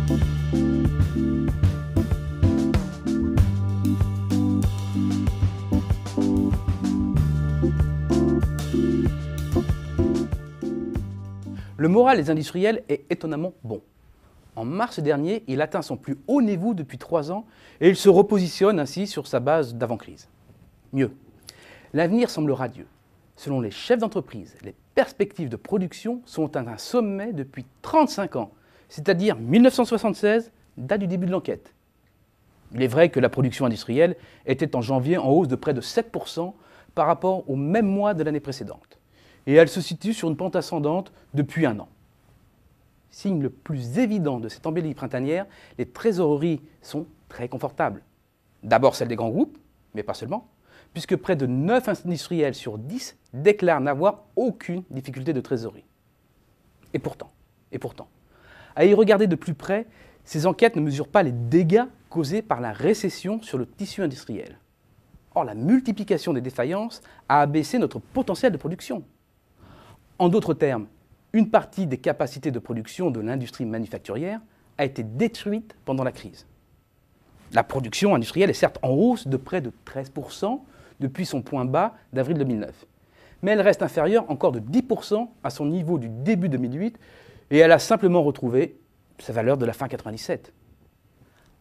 Le moral des industriels est étonnamment bon. En mars dernier, il atteint son plus haut niveau depuis 3 ans et il se repositionne ainsi sur sa base d'avant-crise. Mieux, l'avenir semble radieux. Selon les chefs d'entreprise, les perspectives de production sont à un sommet depuis 35 ans, c'est-à-dire 1976, date du début de l'enquête. Il est vrai que la production industrielle était en janvier en hausse de près de 7% par rapport au même mois de l'année précédente. Et elle se situe sur une pente ascendante depuis 1 an. Signe le plus évident de cette embellie printanière, les trésoreries sont très confortables. D'abord celles des grands groupes, mais pas seulement, puisque près de 9 industriels sur 10 déclarent n'avoir aucune difficulté de trésorerie. Et pourtant, à y regarder de plus près, ces enquêtes ne mesurent pas les dégâts causés par la récession sur le tissu industriel. Or, la multiplication des défaillances a abaissé notre potentiel de production. En d'autres termes, une partie des capacités de production de l'industrie manufacturière a été détruite pendant la crise. La production industrielle est certes en hausse de près de 13% depuis son point bas d'avril 2009, mais elle reste inférieure encore de 10% à son niveau du début 2008 et elle a simplement retrouvé sa valeur de la fin 97.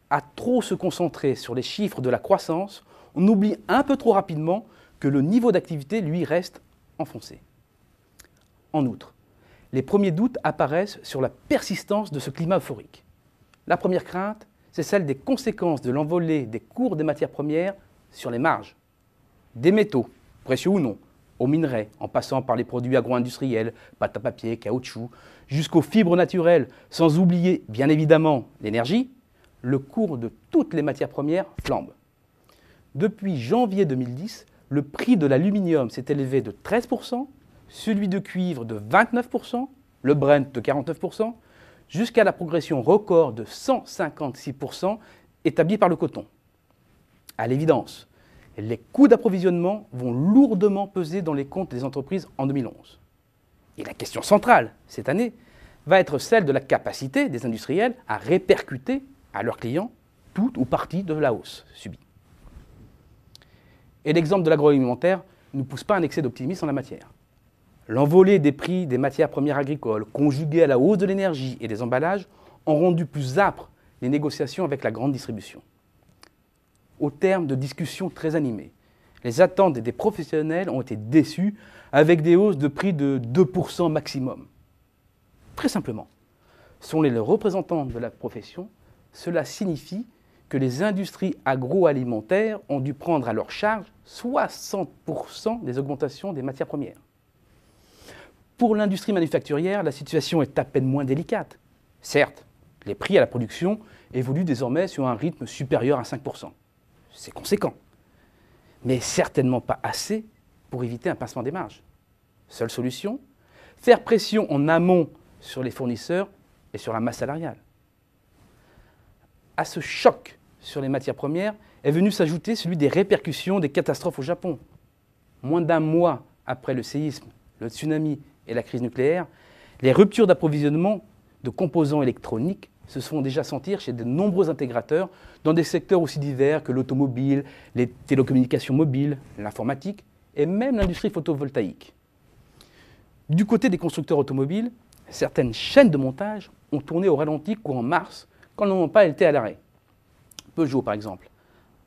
À trop se concentrer sur les chiffres de la croissance, on oublie un peu trop rapidement que le niveau d'activité, lui, reste enfoncé. En outre, les premiers doutes apparaissent sur la persistance de ce climat euphorique. La première crainte, c'est celle des conséquences de l'envolée des cours des matières premières sur les marges. Des métaux, précieux ou non, aux minerais, en passant par les produits agro-industriels, pâte à papier, caoutchouc, jusqu'aux fibres naturelles, sans oublier, bien évidemment, l'énergie, le cours de toutes les matières premières flambe. Depuis janvier 2010, le prix de l'aluminium s'est élevé de 13%, celui de cuivre de 29%, le Brent de 49%, jusqu'à la progression record de 156% établie par le coton. À l'évidence, les coûts d'approvisionnement vont lourdement peser dans les comptes des entreprises en 2011. Et la question centrale, cette année, va être celle de la capacité des industriels à répercuter à leurs clients toute ou partie de la hausse subie. Et l'exemple de l'agroalimentaire ne pousse pas un excès d'optimisme en la matière. L'envolée des prix des matières premières agricoles, conjuguée à la hausse de l'énergie et des emballages, ont rendu plus âpres les négociations avec la grande distribution. Au terme de discussions très animées, les attentes des professionnels ont été déçues avec des hausses de prix de 2% maximum. Très simplement, selon les représentants de la profession, cela signifie que les industries agroalimentaires ont dû prendre à leur charge 60% des augmentations des matières premières. Pour l'industrie manufacturière, la situation est à peine moins délicate. Certes, les prix à la production évoluent désormais sur un rythme supérieur à 5%. C'est conséquent, mais certainement pas assez pour éviter un pincement des marges. Seule solution, faire pression en amont sur les fournisseurs et sur la masse salariale. À ce choc sur les matières premières est venu s'ajouter celui des répercussions des catastrophes au Japon. Moins d'1 mois après le séisme, le tsunami et la crise nucléaire, les ruptures d'approvisionnement de composants électroniques se font déjà sentir chez de nombreux intégrateurs dans des secteurs aussi divers que l'automobile, les télécommunications mobiles, l'informatique et même l'industrie photovoltaïque. Du côté des constructeurs automobiles, certaines chaînes de montage ont tourné au ralenti courant mars quand elles n'ont pas été à l'arrêt. Peugeot, par exemple,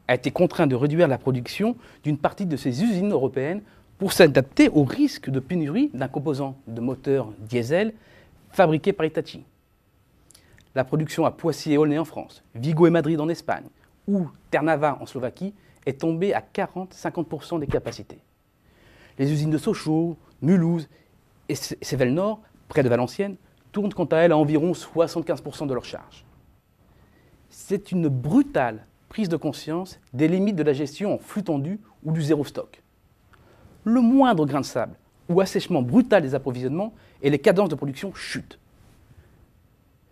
a été contraint de réduire la production d'une partie de ses usines européennes pour s'adapter au risque de pénurie d'un composant de moteur diesel fabriqué par Hitachi. La production à Poissy et Aulnay en France, Vigo et Madrid en Espagne ou Trnava en Slovaquie est tombée à 40-50% des capacités. Les usines de Sochaux, Mulhouse et Cévennes-Nord, près de Valenciennes, tournent quant à elles à environ 75% de leur charge. C'est une brutale prise de conscience des limites de la gestion en flux tendu ou du zéro stock. Le moindre grain de sable ou assèchement brutal des approvisionnements et les cadences de production chutent.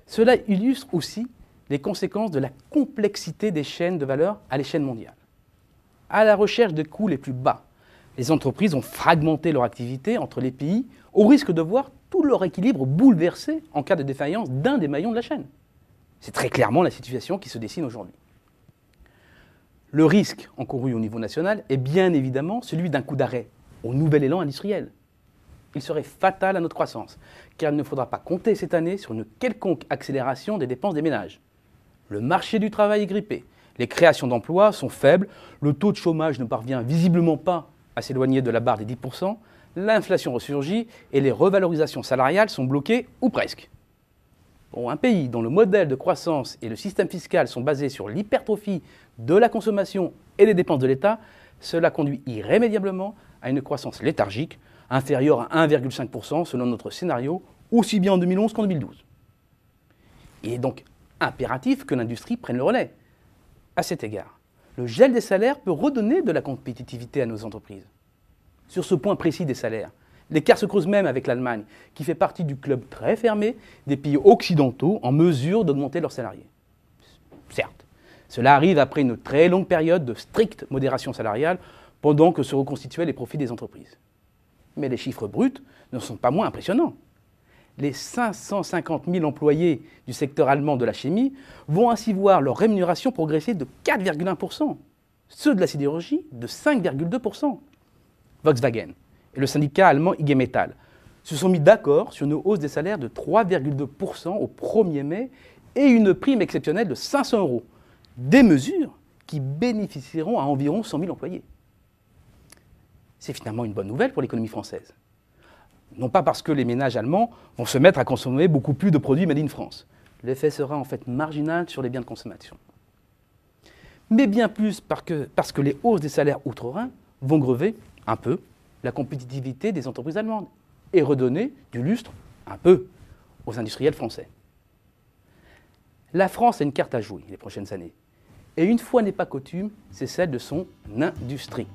Cela illustre aussi les conséquences de la complexité des chaînes de valeur à l'échelle mondiale. À la recherche des coûts les plus bas, les entreprises ont fragmenté leur activité entre les pays au risque de voir tout leur équilibre bouleversé en cas de défaillance d'un des maillons de la chaîne. C'est très clairement la situation qui se dessine aujourd'hui. Le risque encouru au niveau national est bien évidemment celui d'un coup d'arrêt au nouvel élan industriel. Il serait fatal à notre croissance, car il ne faudra pas compter cette année sur une quelconque accélération des dépenses des ménages. Le marché du travail est grippé, les créations d'emplois sont faibles, le taux de chômage ne parvient visiblement pas à s'éloigner de la barre des 10%, l'inflation ressurgit et les revalorisations salariales sont bloquées ou presque. Pour un pays dont le modèle de croissance et le système fiscal sont basés sur l'hypertrophie de la consommation et des dépenses de l'État, cela conduit irrémédiablement à une croissance léthargique, inférieure à 1,5% selon notre scénario, aussi bien en 2011 qu'en 2012. Il est donc impératif que l'industrie prenne le relais. À cet égard, le gel des salaires peut redonner de la compétitivité à nos entreprises. Sur ce point précis des salaires, l'écart se creuse même avec l'Allemagne, qui fait partie du club très fermé des pays occidentaux en mesure d'augmenter leurs salariés. Certes, cela arrive après une très longue période de stricte modération salariale, pendant que se reconstituaient les profits des entreprises. Mais les chiffres bruts ne sont pas moins impressionnants. Les 550 000 employés du secteur allemand de la chimie vont ainsi voir leur rémunération progresser de 4,1%, ceux de la sidérurgie de 5,2%. Volkswagen et le syndicat allemand IG Metall se sont mis d'accord sur une hausse des salaires de 3,2% au 1er mai et une prime exceptionnelle de 500 €, des mesures qui bénéficieront à environ 100 000 employés. C'est finalement une bonne nouvelle pour l'économie française. Non pas parce que les ménages allemands vont se mettre à consommer beaucoup plus de produits made in France. L'effet sera en fait marginal sur les biens de consommation. Mais bien plus parce que les hausses des salaires outre-Rhin vont grever un peu la compétitivité des entreprises allemandes et redonner du lustre un peu aux industriels français. La France a une carte à jouer les prochaines années. Et une fois n'est pas coutume, c'est celle de son industrie.